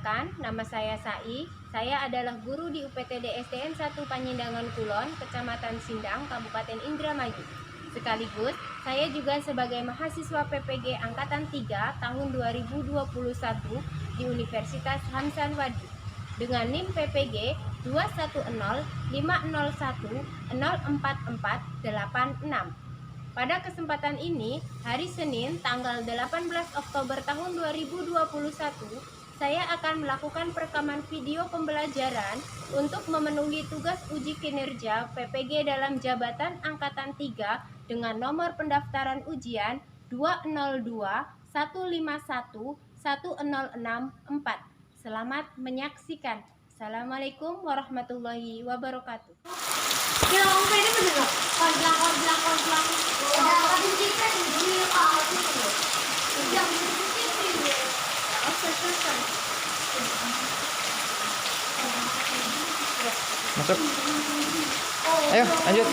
Perkenalkan, nama saya Sai. Saya adalah guru di UPTD SDN 1 Panyendangan Kulon, Kecamatan Sindang, Kabupaten Indramayu. Sekaligus, saya juga sebagai mahasiswa PPG Angkatan 3 tahun 2021 di Universitas Hamsan Wadi. Dengan NIM PPG 2105001044486. Pada kesempatan ini, hari Senin tanggal 18 Oktober tahun 2021, saya akan melakukan perekaman video pembelajaran untuk memenuhi tugas uji kinerja PPG dalam jabatan Angkatan 3 dengan nomor pendaftaran ujian 20215110664. Selamat menyaksikan. Assalamualaikum warahmatullahi wabarakatuh. Masuk. Ayo, lanjut.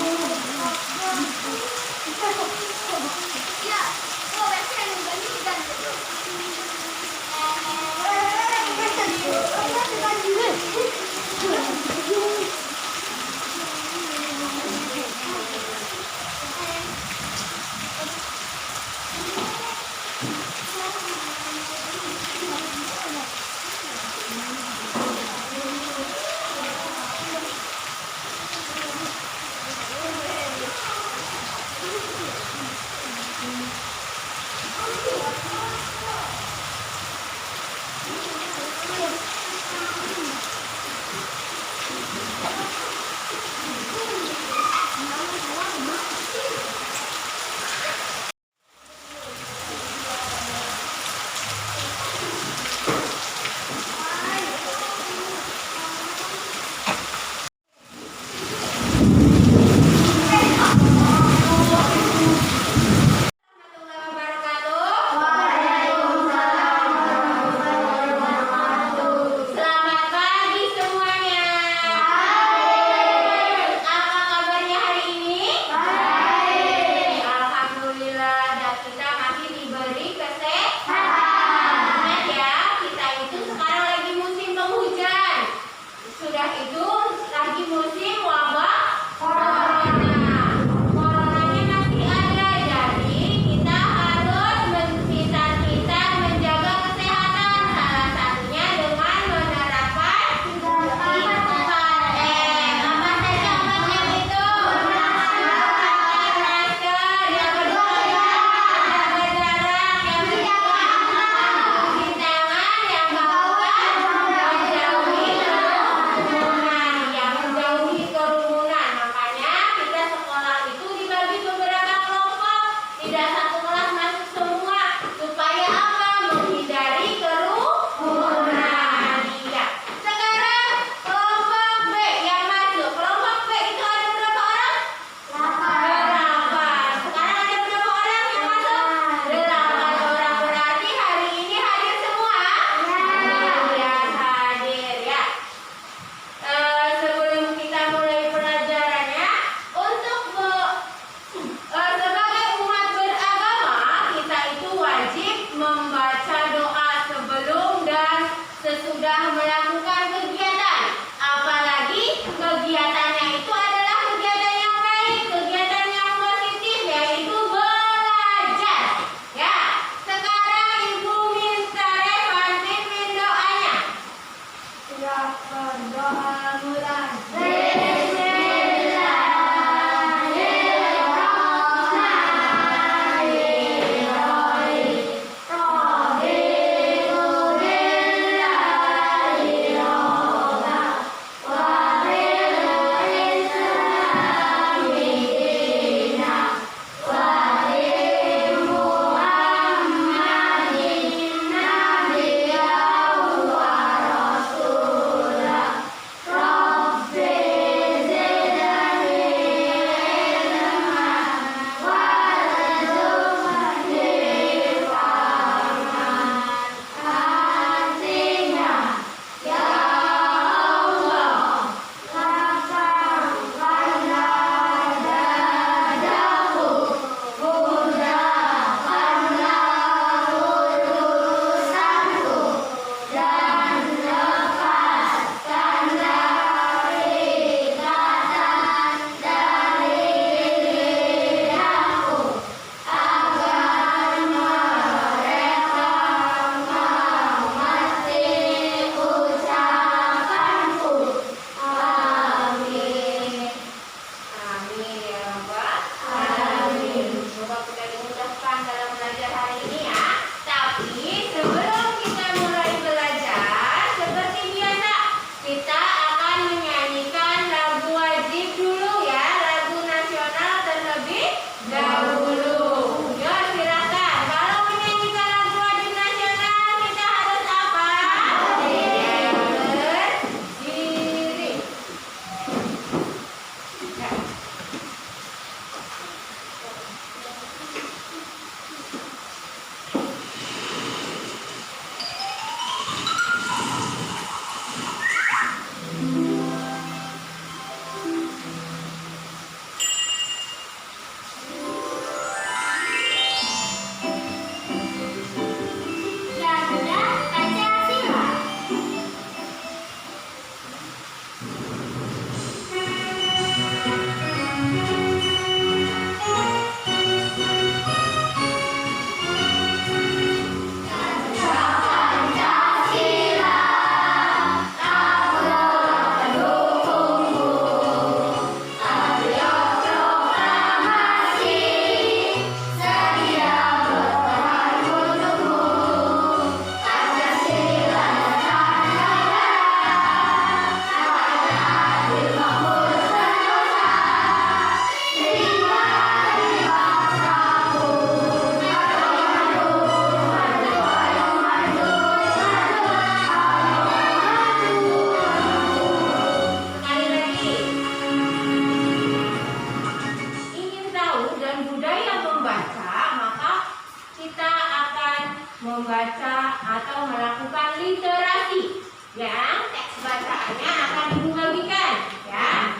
membaca atau melakukan literasi. Yang teks bacaannya akan ibu bagikan, ya.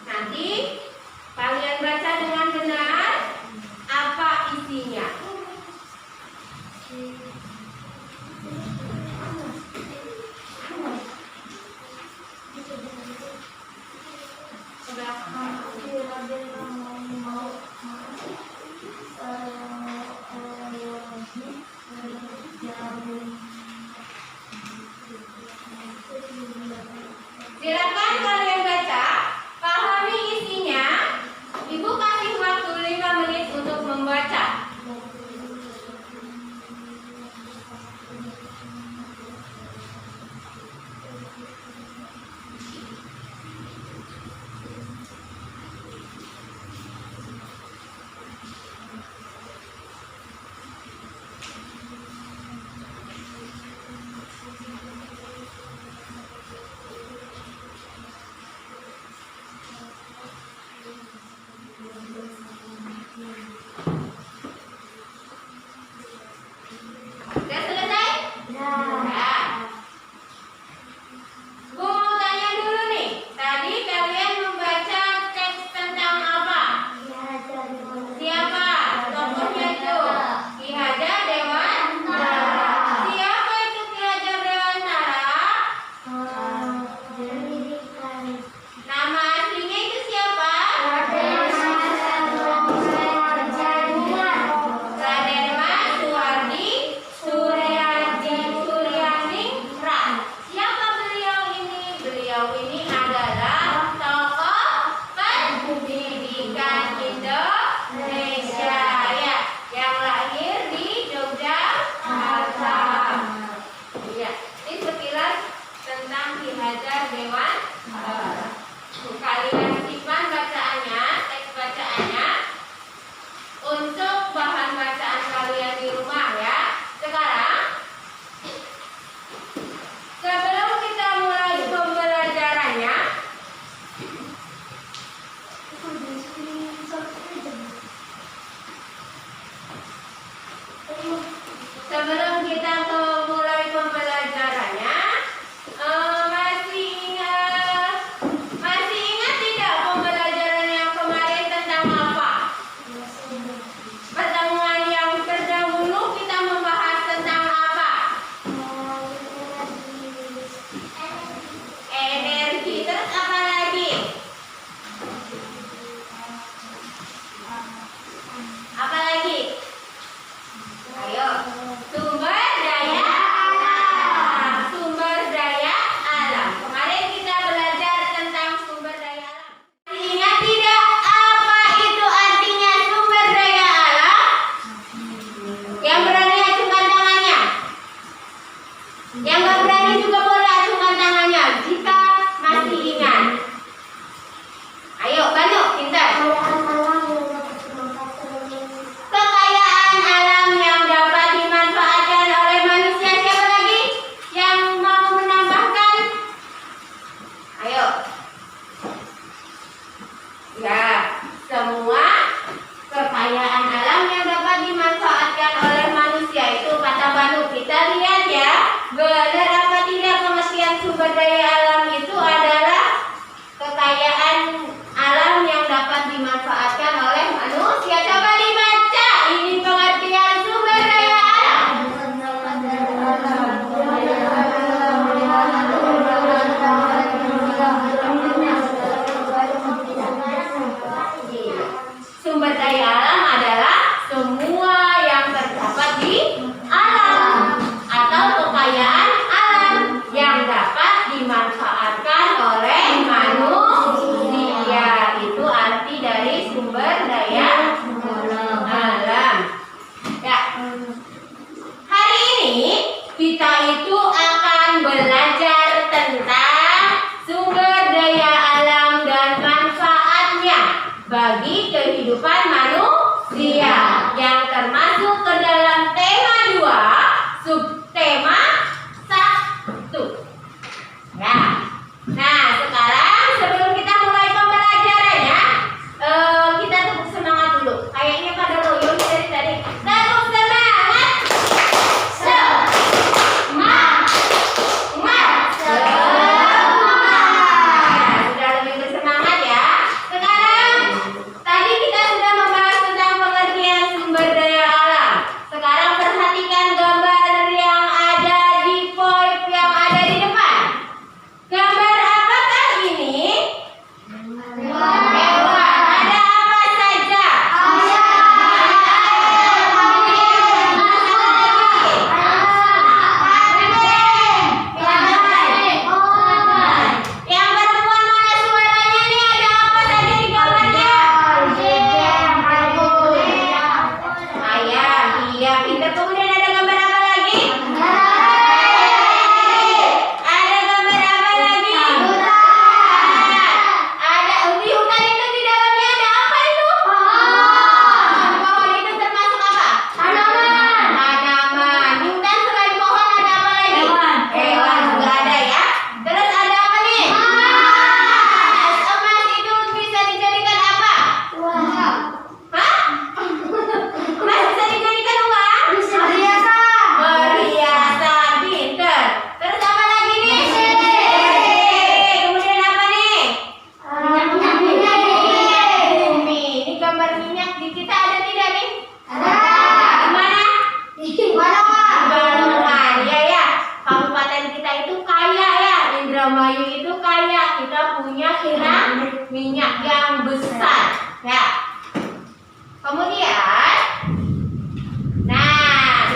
Nanti kalian baca dengan benar apa isinya. Silakan kalian baca, pahami isinya. Ibu kasih waktu 5 menit untuk membaca. Sudah selesai? Ya. Bu mau tanya dulu nih, tadi kalian membaca teks tentang apa? Siapa? Tokohnya itu Ki Hajar Dewantara. Siapa itu Ki Hajar Dewantara? Nama aslinya itu siapa? Raden Mas Suwardi Suryaningrat. Siapa beliau ini? Beliau ini adalah tokoh pendidikan Indonesia, ya, yang lahir di Yogyakarta. Ya, ini sekilas tentang Ki Hajar Dewantara. Kalian simpan bacaannya, teks bacaannya untuk bahan bacaan kalian di rumah, ya. Sekarang sebelum kita mulai pembelajarannya, mulai pembelajarannya, masih ingat tidak pembelajaran yang kemarin tentang apa? Pertemuan yang terdahulu kita membahas tentang apa? Energi. Terus apa lagi? Apa lagi? Ayo. Sumber daya alam. Sumber daya alam. Kemarin kita belajar tentang sumber daya alam. Masih ingat tidak apa itu artinya sumber daya alam? Yang berani acungkan tangannya. Yang nggak berani juga boleh acungkan tangannya jika masih ingat. Ayo, bantu, pintar. Kekayaan alam yang dapat dimanfaatkan oleh manusia. Siapa lagi yang mau menambahkan? Ayo. Ya, semua kekayaan alam yang dapat dimanfaatkan oleh manusia itu kata Banu. Kita lihat ya, benar apa tidak pengertian sumber daya alam itu adalah kekayaan alam yang dapat dimanfaatkan oleh manusia. Coba dibaca, ini pengertian sumber daya alam. Sumber daya alam adalah semua yang terdapat di alam atau kekayaan alam yang dapat dimanfaatkan oleh manusia. Itu arti dari sumber daya alam. Ya. Hari ini kita itu akan belajar tentang sumber daya alam dan manfaatnya bagi kehidupan manusia, yang termasuk ke dalam tema 2, subtema 1. Ya. Nah, sekarang sebelum kita mulai pembelajarannya, kita tepuk semangat dulu. Kayaknya pada loyo dari tadi. Tepuk semangat. besar. Ya. Kemudian, nah,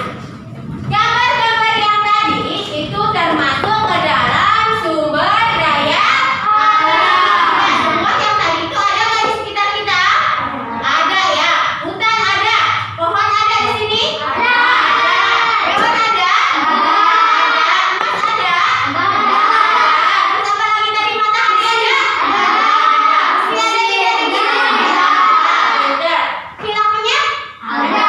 gambar-gambar yang tadi itu termasuk ke dalam sumber daya alam. Nah, semua yang tadi itu ada nggak di sekitar kita? Ada ya. Hutan ada, pohon ada di sini? Ada. Hewan ada? Ada. Emas ada? Ada. Terus apa lagi tadi, matahari ada? Ada. Masih ada di dalam kita? Ada. Kilaunya? Ada.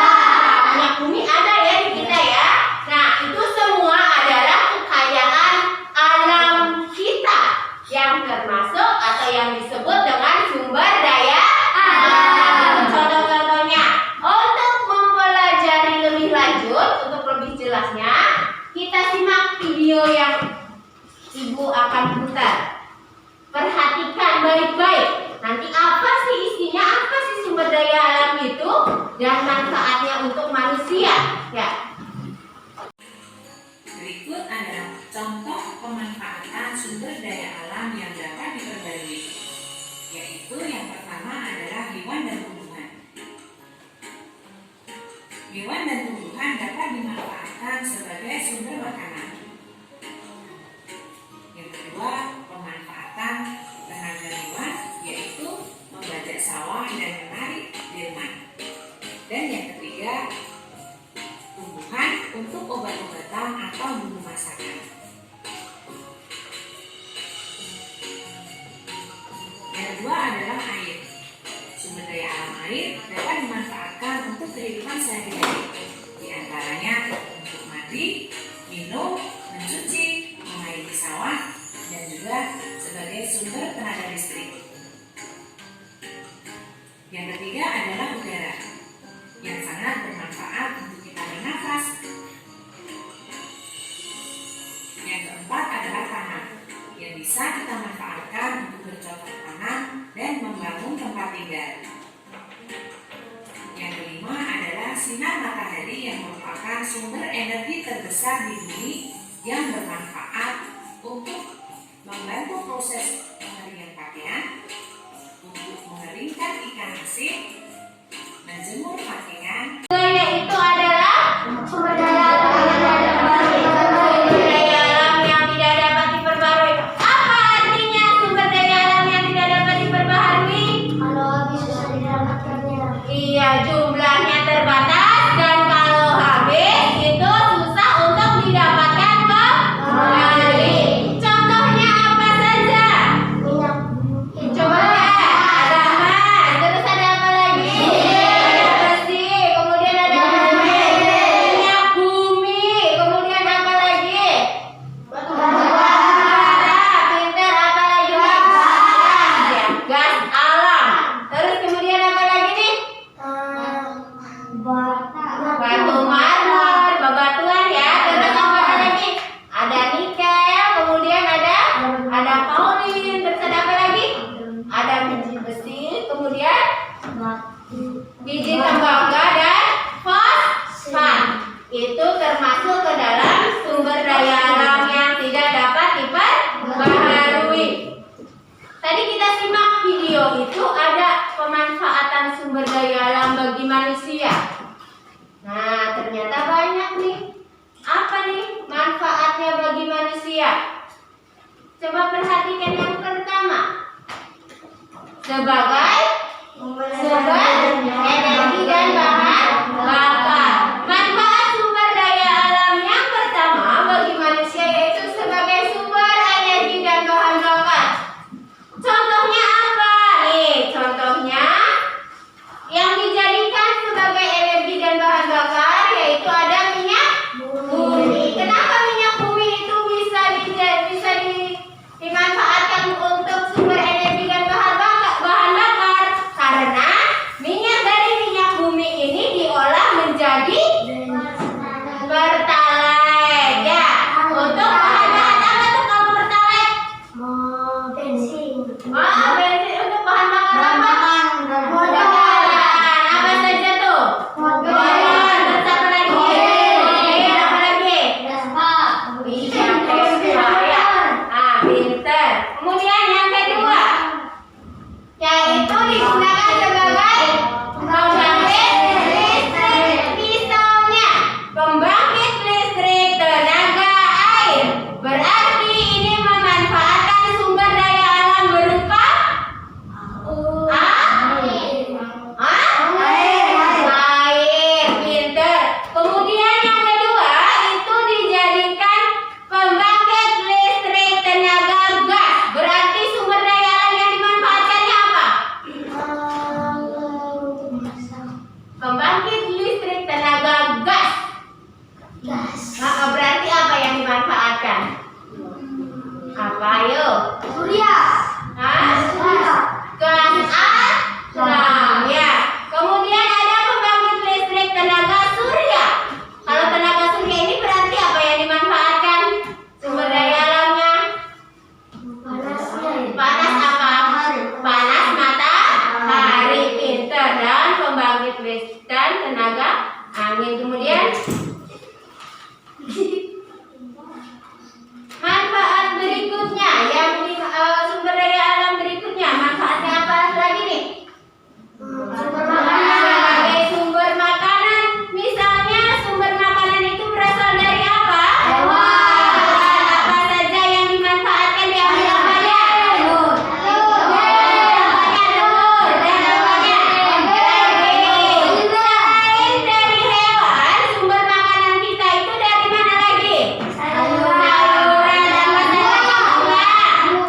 Minyak bumi ada ya di kita ya. Nah, itu semua adalah kekayaan alam kita yang termasuk atau yang disebut dengan sumber daya alam. Contoh-contohnya, untuk mempelajari lebih lanjut, untuk lebih jelasnya, kita simak video yang Ibu akan putar. Perhatikan baik-baik. Nanti apa sih isinya, apa sih sumber daya alam itu, dan manfaatnya untuk manusia. Ya. Berikut adalah contoh pemanfaatan sumber daya alam yang dapat diperbarui, yaitu yang pertama adalah hewan dan tumbuhan. Hewan dan tumbuhan dapat dimanfaatkan sebagai sumber makanan. Yang kedua, pemanfaatan tenaga hewan, yaitu membajak sawah dan menarik delman. Dan yang ketiga, tumbuhan untuk obat-obatan atau bumbu masakan. Yang kedua adalah air. Sumber daya alam air dapat dimanfaatkan untuk kehidupan sehari-hari. Di antaranya untuk mandi, minum, mencuci, mengairi sawah, dan juga sebagai sumber tenaga listrik. Yang ketiga adalah udara, yang sangat bermanfaat untuk kita bernafas. Yang keempat adalah tanah, yang bisa kita manfaatkan untuk bercocok tanam dan membangun tempat tinggal. Yang kelima adalah sinar matahari, yang merupakan sumber energi terbesar di bumi yang bermanfaat untuk membantu proses pengeringan pakaian, untuk mengeringkan ikan asin, menjemur pakaian. Daya itu adalah sumber daya alam yang tidak dapat diperbarui. Apa artinya sumber daya alam yang tidak dapat diperbarui? Kalau habis susah didapatkannya. Iya, jumlahnya terbatas, dan kalau habis itu susah untuk didapatkan kembali. Contohnya apa saja? Minyak Coba ya, ada emas, terus ada apa lagi? Ada besi, kemudian ada minyak bumi, kemudian apa lagi? batu Bara, pintar, apa lagi? Ya, gas alam. Terus kemudian apa lagi nih? Batu marmor, bebatuan ya. Terus apa lagi? Ada nikel, kemudian ada kaolin, terus ada apa lagi? Ada biji besi, kemudian biji tembaga dan fosfat. Itu termasuk ke dalam sumber daya alam yang tidak dapat diperbarui. Tadi kita simak video itu, ada pemanfaatan sumber daya alam bagi manusia. Nah, ternyata banyak nih. Apa nih manfaatnya bagi manusia? Coba perhatikan yang pertama. Sebagai sumber energi dan bahan bakar. Manfaat sumber daya alam yang pertama bagi manusia yaitu sebagai sumber energi dan bahan bakar. Contohnya apa? Nih, contohnya yang dijadikan sebagai energi dan bahan bakar yaitu ada minyak bumi. Kenapa minyak bumi itu bisa dimanfaatkan untuk sumber energi dan bahan bakar? Amin. Kemudian manfaat berikutnya yang sumber daya alam berikutnya, manfaatnya apa lagi nih? Sebagai sumber makanan. Misalnya sumber makanan itu berasal dari apa? Apa saja yang dimanfaatkan diambil apanya? Selain dari hewan, sumber makanan kita itu dari mana lagi? Sayuran.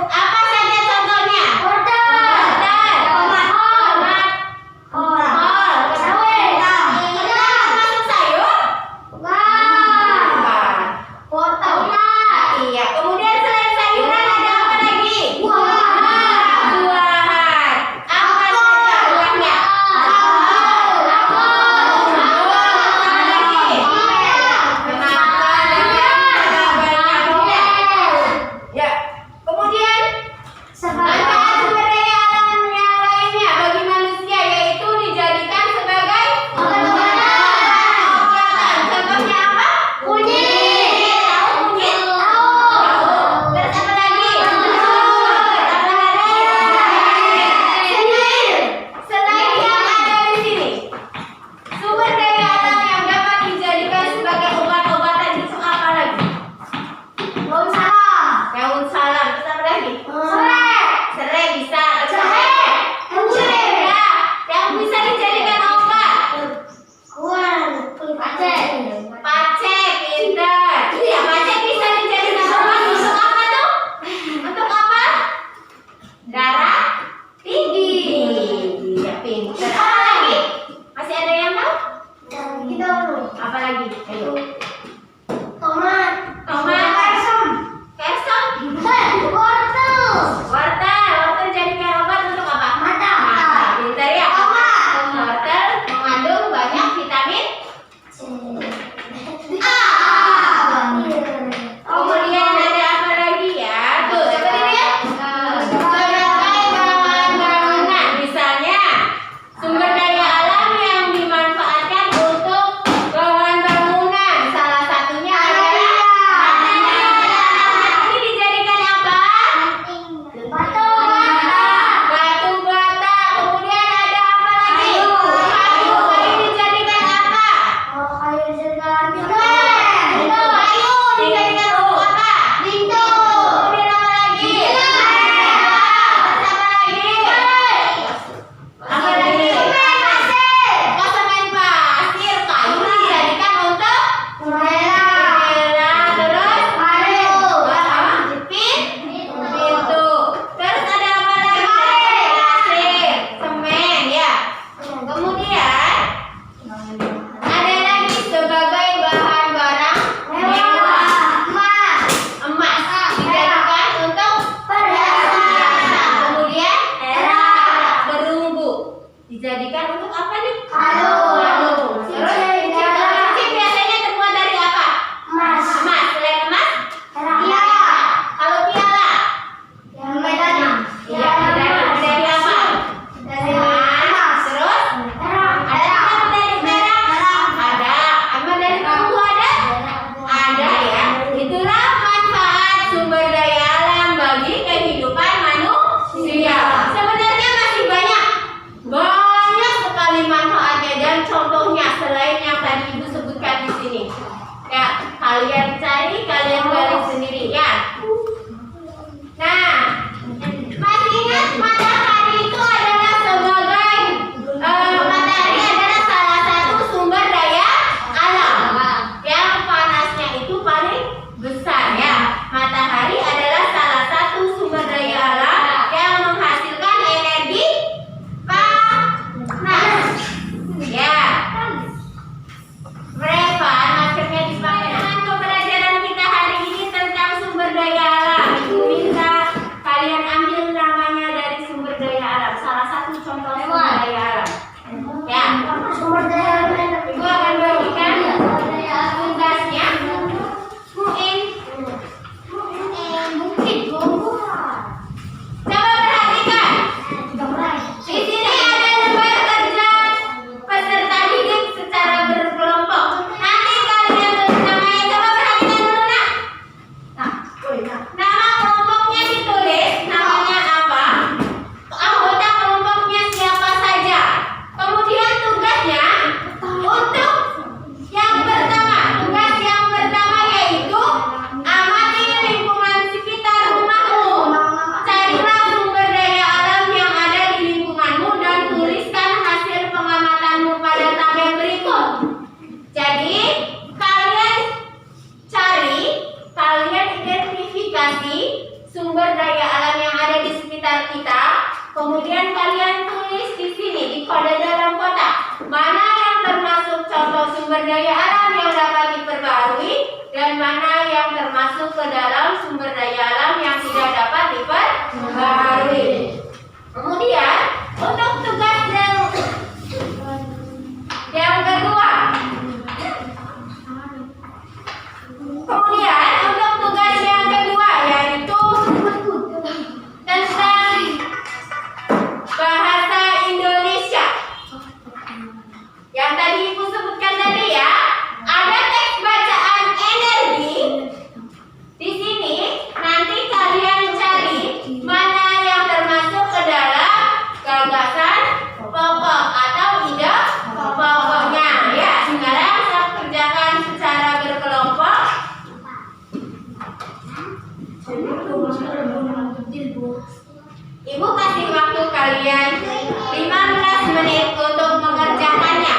Apa saja contohnya? Wortel, tomat, kol, termasuk sayur? Iya. Kemudian selain sayuran ada apa lagi? Buah-buahan. Apa saja buahnya? Apa lagi? Kenapa banyak buah? Ya. Kemudian manfaat sumber daya alam yang lainnya bagi manusia yaitu dijadikan sebagai obat-obatan. Contohnya apa? Kunyit. Tahu kunyit? Terus apa lagi? Selain yang ada di sini, sumber daya alam yang dapat dijadikan sebagai obat-obatan itu apa lagi? Daun salam. Terus apa lagi? Serai bisa. Terus apa lagi? Ya, yang bisa dijadikan obat. Pace, pintar. Ya, pace bisa dijadikan obat untuk apa tuh? Untuk apa? Darah tinggi. Ya, pintar. Apa lagi? Masih ada yang tahu? Apa lagi? Ayo. Tomat. Kersom. Wortel jadikan obat untuk apa? Mata. Pintar ya. Wortel mengandung banyak vitamin A. Kemudian ada apa lagi ya? Tuh, coba dilihat. Sebagai bahan bangunan, misalnya sumber daya alam yang dimanfaatkan untuk bahan bangunan, salah satunya adalah ini dijadikan apa? Batu bata. Kemudian ada apa lagi? Kayu dijadikan apa? Kayu dijadikan untuk apa? Kemudian apa lagi? Apa lagi? Semen pasir. Kayu dijadikan untuk jendela. Terus pintu. Terus ada apa lagi? Pasir, semen ya. Kemudian ada lagi sebagai bahan barang mewah. Emas dijadikan untuk perhiasan. Kemudian perunggu dijadikan untuk apa nih? Kalung. Terus cincin biasanya terbuat dari apa? Emas. Selain emas? Kalau piala? Iya, dari apa? Emas. Terus ada apa dari perak? Ada. Apa dari perunggu ada? Ada ya. Itulah manfaat sumber daya alam bagi kehidupan manusia. Sebenarnya masih banyak sekali manfaatnya dan contohnya selain yang tadi Ibu sebutkan di sini. Ya, kalian cari, kalian gali sendiri ya. Nah, masih ingat matahari itu adalah sebagai matahari adalah salah satu sumber daya alam yang panasnya itu paling besar ya. Matahari adalah salah satu sumber daya alam yang menghasilkan energi panas. Ya. Revan, maskernya dipakai. Dengan pembelajaran kita hari ini tentang sumber daya alam, Ibu minta kalian ambil namanya dari sumber daya alam. Salah satu contoh sumber daya alam. Ya. Ibu akan bagikan tugasnya. Mungkin. Coba perhatikan. Di sini ada lembar kerja peserta didik secara berkelompok. Kemudian untuk tugas yang kedua. Kemudian untuk tugas yang kedua yaitu tentang bahasa Indonesia. Yang tadi Ibu sebutkan tadi ya, ada teks bacaan energi. Di sini nanti kalian cari mana yang termasuk ke dalam gagasan pokok atau ide pokoknya. Ya, sekarang saya kerjakan secara berkelompok. Ibu kasih waktu kalian 15 menit untuk mengerjakannya.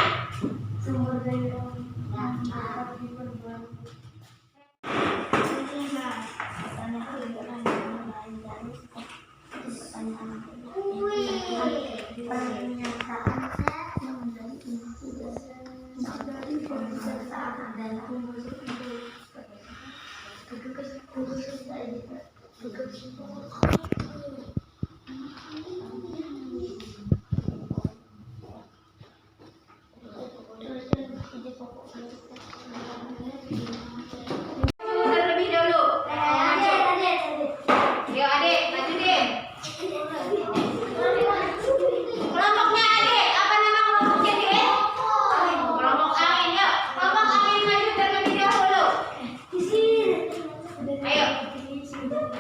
Terlebih dulu. Yuk adik, maju deh. Kelompoknya adik, apa nama kelompoknya dek? Kelompok angin, yuk. Kelompok angin maju terlebih dahulu. Ayo.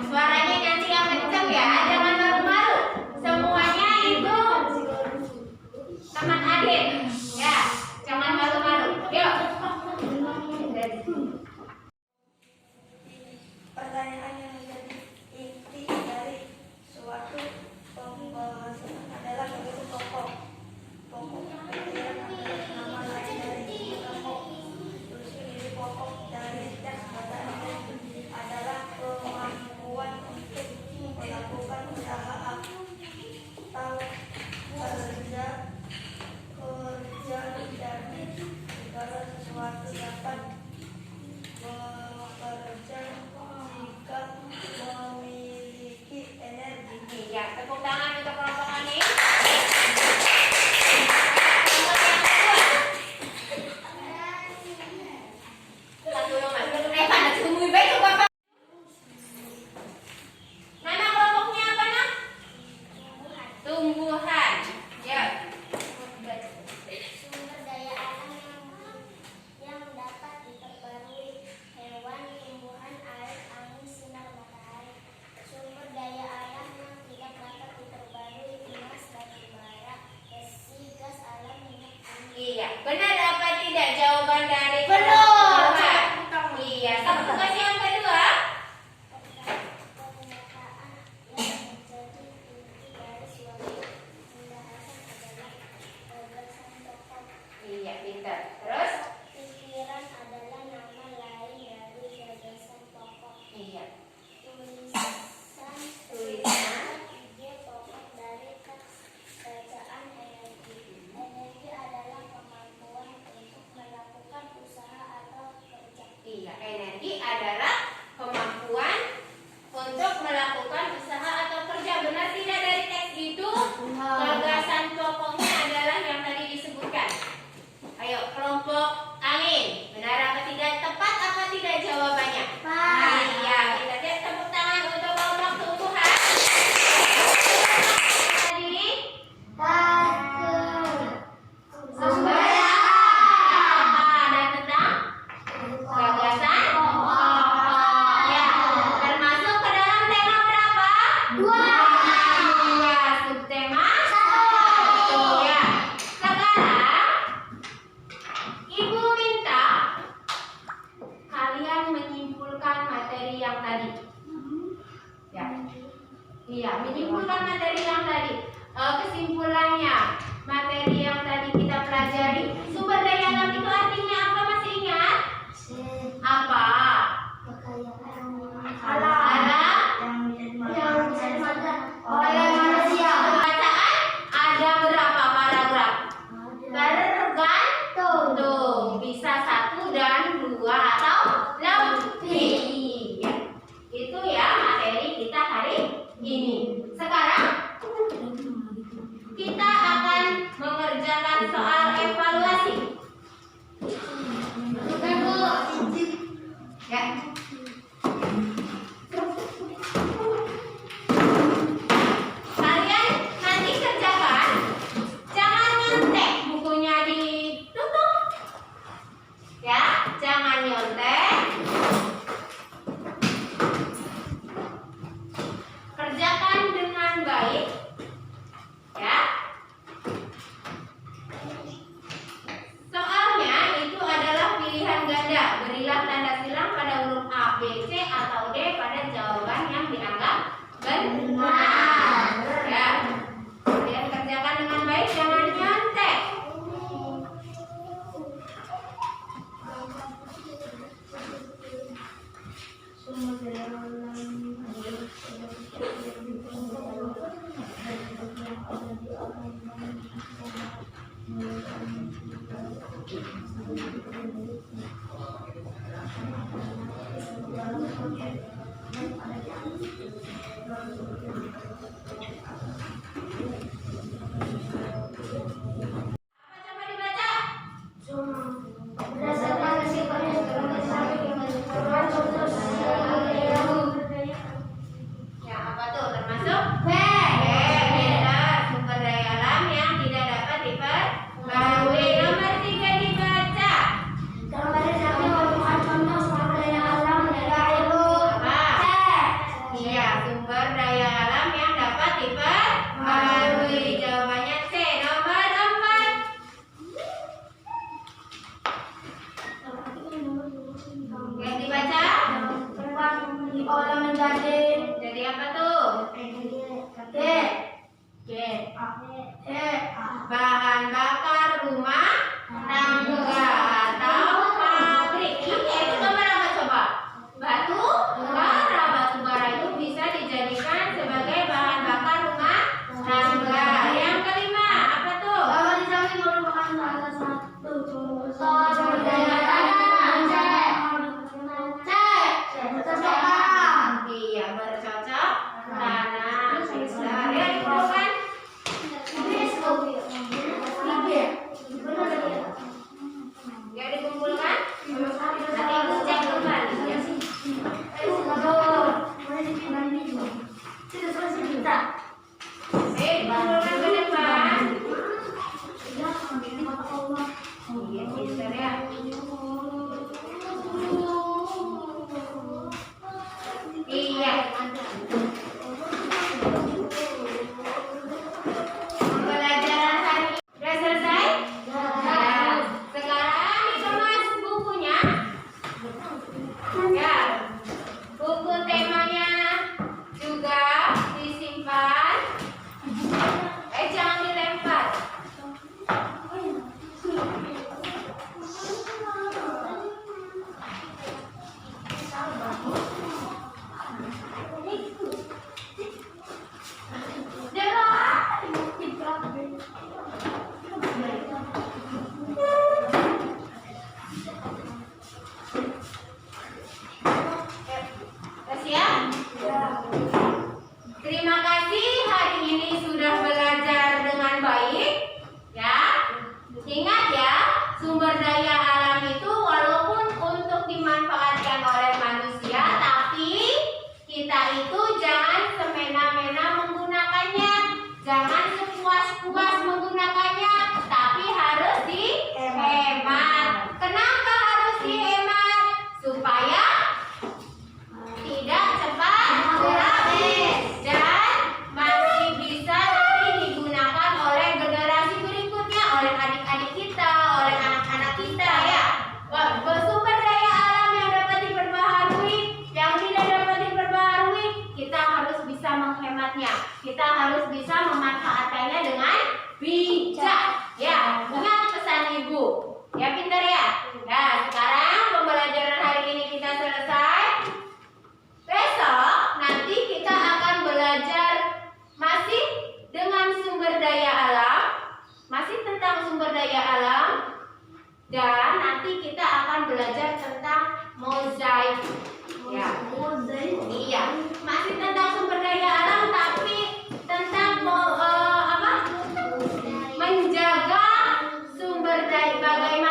Suaranya nanti yang kencang ya, jangan malu-malu. Semuanya itu teman adik. Ya, jangan malu-malu. Yuk. Pertanyaan yang menjadi inti dari suatu pembahasan adalah bentuk pokok. Pokok yang nama lain dari pokok. Fungsi diri pokok dari teks bacaan adalah kemampuan untuk melakukan usaha atau kerja dari segala sesuatu dapat bekerja jika memiliki energi. Ya, tepuk tangan untuk kelompok angin. Nama kelompoknya apa nak? Tumbuhan. Ya. Sumber daya alam yang dapat diperbarui, hewan, tumbuhan, air, angin, sinar matahari. Sumber daya alam yang tidak dapat diperbarui, emas, batu bara, besi, gas alam, minyak bumi. Iya, benar apa tidak jawaban dari Benar. tumbuhan? Iya, tugas yang kedua. Pernyataan yang menjadi inti dari suatu pembahasan adalah gagasan pokok. Iya, pintar. Terus? Pikiran adalah nama lain dari gagasan pokok. Iya. Tulisan ide pokok dari teks bacaan energi. Energi adalah kemampuan untuk melakukan usaha atau kerja. Iya, energi adalah kemampuan untuk melakukan usaha atau kerja. Benar tidak dari teks itu? Gagasan pokoknya adalah yang tadi disebutkan. Ayo, kelompok angin. Benar apa tidak? Tepat apa tidak jawabannya? Iya, kita lihat tepuk tangan untuk kelompok tumbuhan. Tadi sumber dan tentang gagasan pokok. Ya, termasuk ke dalam tema berapa? Dua. Subtema satu. Ya. Sekarang Ibu minta kalian menyimpulkan materi yang tadi. Ya. Iya, menyimpulkan materi yang tadi. Kesimpulannya, materi yang tadi kita pelajari, sumber daya alam itu artinya apa? Masih ingat? Apa? Alam oleh manusia. Bacaan ada berapa paragraf? Tergantung, bisa 1 dan 2 atau lebih. Ya. Itu ya materi kita hari ini. Sekarang mengerjakan soal evaluasi. Bukan Bu. Ya. Kalian nanti kerjakan, jangan nyontek, bukunya ditutup. Ya, jangan nyontek. Kerjakan dengan baik. Ya. Soalnya itu adalah pilihan ganda. Berilah tanda silang pada huruf A, B, C atau D pada jawaban yang dianggap benar. Ya. Kalian kerjakan dengan baik, jangan nyontek. Coba dibaca. Berdasarkan sifatnya sebagai saling Ya, apa tuh? Termasuk benar. Sumber daya alam yang tidak dapat diperbarui. Nomor 3 dibaca. gambar sapi merupakan contoh sumber daya alam yaitu Apa? Iya, sumber daya alam yang dapat diperbarui. Jawabannya C. Nomor 4. Yang dibaca diolah menjadi jadi apa tuh? G G. E Bahan bakar rumah tangga atau pabrik. Itu gambar apa coba? Batu bara. Batu bara itu bisa dijadikan sebagai bahan bakar rumah tangga. Yang kelima apa tuh? gambar di samping merupakan salah satu sumber daya alam C seseorang Iya, bercocok tanam. Bisa ya dikumpulkan. Ya dikumpulkan. Nanti ibu cek kembali ya. Dikumpulkan ke depan. Iya, pintar ya. Iya. Pembelajaran hari ini sudah selesai? Ya. Sekarang dikemas bukunya. Ya. Buku temanya juga disimpan. Jangan dilempar. Siap? Terima kasih hari ini sudah belajar dengan baik. Ya. Ingat ya, sumber daya alam itu walaupun untuk dimanfaatkan oleh manusia, tapi kita itu jangan semena-mena menggunakannya. Jangan sepuas-puas menggunakannya, tapi harus dihemat. Kenapa harus dihemat? Supaya tidak cepat habis dan masih bisa nanti digunakan oleh generasi berikutnya, oleh adik-adik kita, oleh anak-anak kita ya. Sumber daya alam yang dapat diperbaharui, yang tidak dapat diperbaharui, kita harus bisa menghematnya. Kita harus bisa memanfaatkannya dengan bijak. Ya, ingat pesan ibu. Ya, pintar ya. Nah, sekarang pembelajaran hari ini kita selesai. Besok nanti kita akan belajar masih dengan sumber daya alam, masih tentang sumber daya alam, dan nanti kita akan belajar tentang mozaik. Ya, iya, masih tentang sumber daya alam, tapi tentang menjaga bagaimana